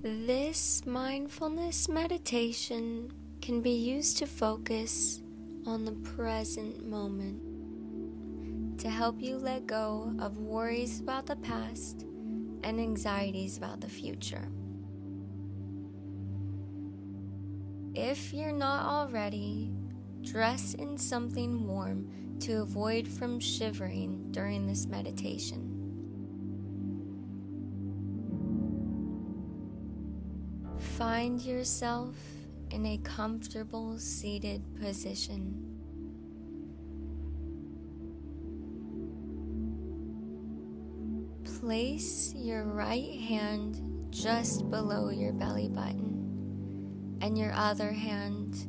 This mindfulness meditation can be used to focus on the present moment, to help you let go of worries about the past and anxieties about the future. If you're not already, dress in something warm to avoid from shivering during this meditation. Find yourself in a comfortable seated position. Place your right hand just below your belly button and your other hand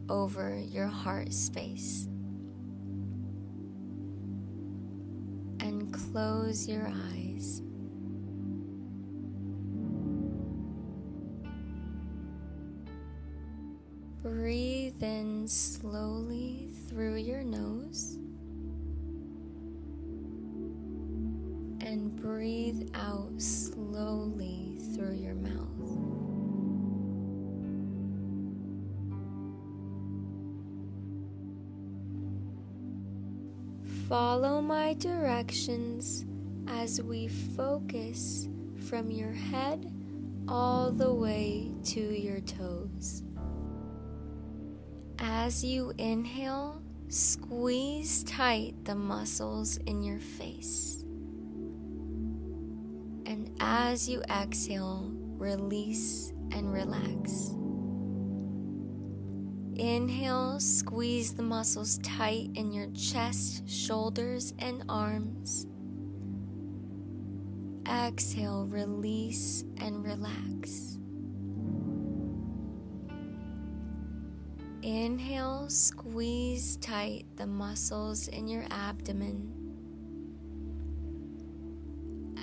over your heart space. And close your eyes. Breathe in slowly through your nose and breathe out slowly through your mouth. Follow my directions as we focus from your head all the way to your toes. As you inhale, squeeze tight the muscles in your face. And as you exhale, release and relax. Inhale, squeeze the muscles tight in your chest, shoulders, and arms. Exhale, release and relax. Inhale, squeeze tight the muscles in your abdomen.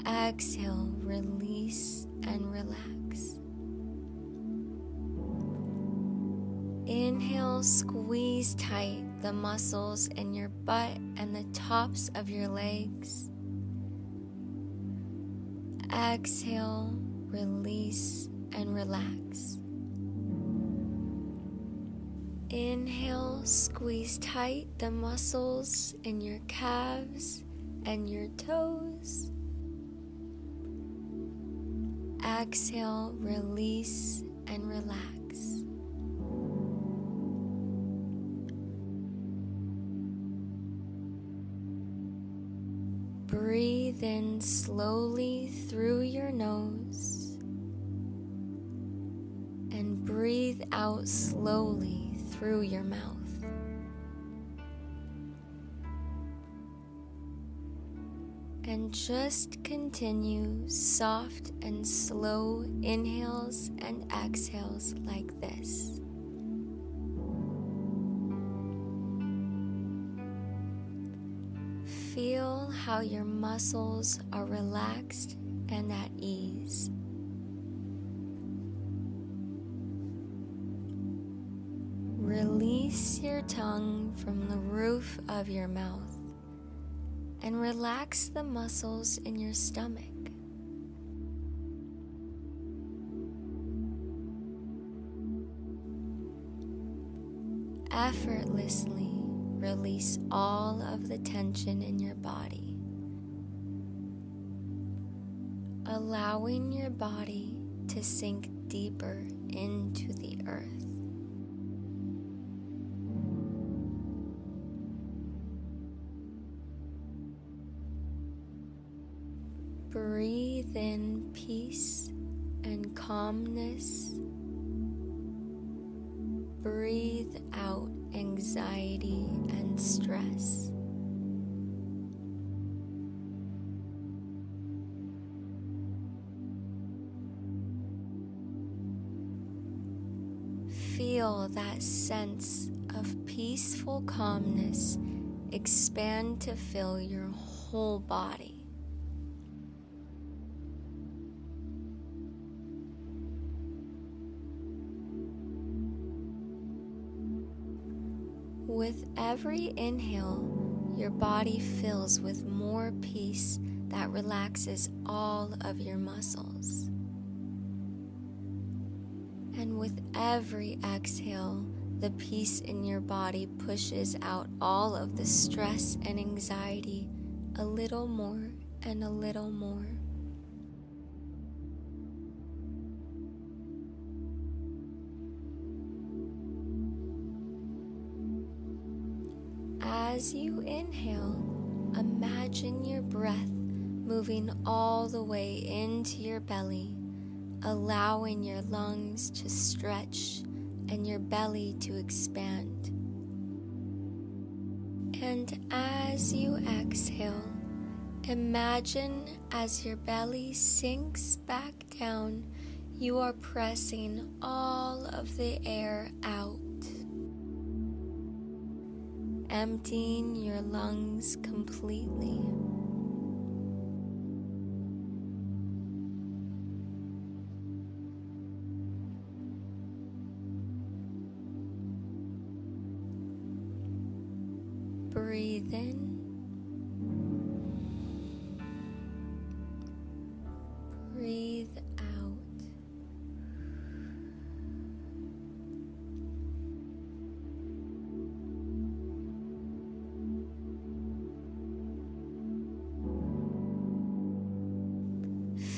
Exhale, release and relax. Inhale, squeeze tight the muscles in your butt and the tops of your legs. Exhale, release and relax. Inhale, squeeze tight the muscles in your calves and your toes. Exhale, release and relax. Breathe in slowly through your nose and breathe out slowly through your mouth. And just continue soft and slow inhales and exhales like this. Feel how your muscles are relaxed and at ease. Release your tongue from the roof of your mouth and relax the muscles in your stomach. Effortlessly release all of the tension in your body, allowing your body to sink deeper into the earth. Breathe in peace and calmness. Breathe out anxiety and stress. Feel that sense of peaceful calmness expand to fill your whole body. With every inhale, your body fills with more peace that relaxes all of your muscles. And with every exhale, the peace in your body pushes out all of the stress and anxiety a little more and a little more. As you inhale, imagine your breath moving all the way into your belly, allowing your lungs to stretch and your belly to expand. And as you exhale, imagine as your belly sinks back down, you are pressing all of the air out, emptying your lungs completely. Breathe in, breathe out.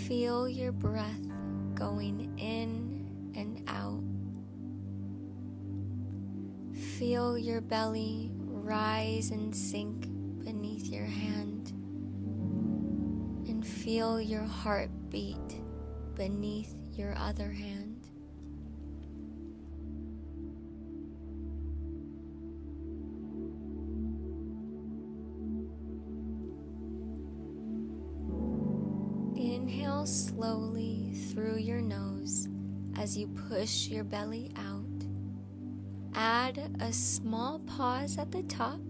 Feel your breath going in and out. Feel your belly rise and sink beneath your hand, and feel your heart beat beneath your other hand. Inhale slowly through your nose as you push your belly out. Add a small pause at the top,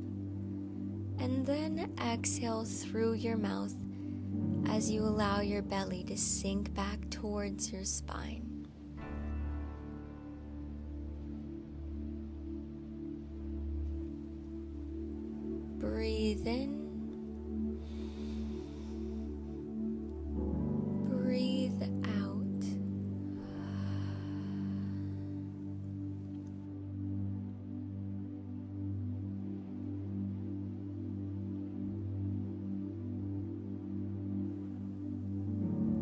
and then exhale through your mouth as you allow your belly to sink back towards your spine. Breathe in. Breathe out.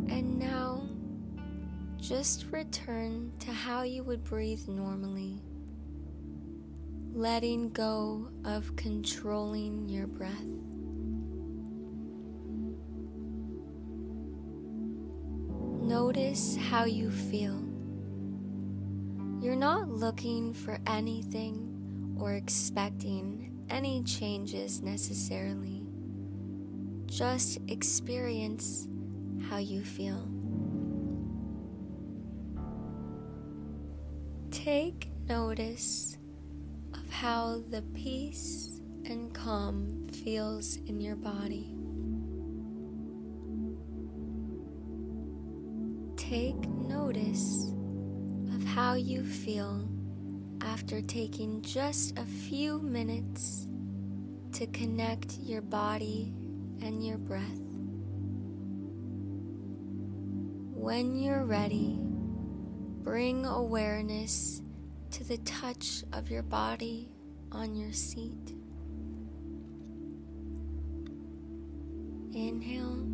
And now, just return to how you would breathe normally, letting go of controlling your breath. Notice how you feel. You're not looking for anything or expecting any changes necessarily. Just experience how you feel. Take notice of how the peace and calm feels in your body. Take notice of how you feel after taking just a few minutes to connect your body and your breath. When you're ready, bring awareness to the touch of your body on your seat. Inhale.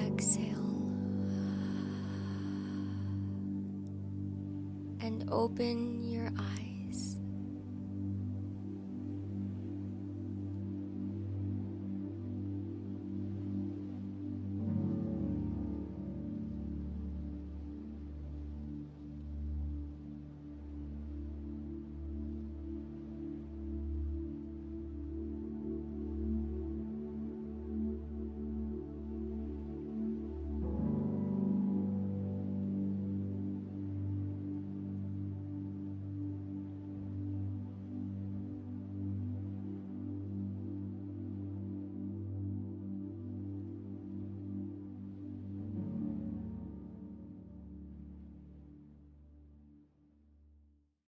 Exhale. And open your eyes.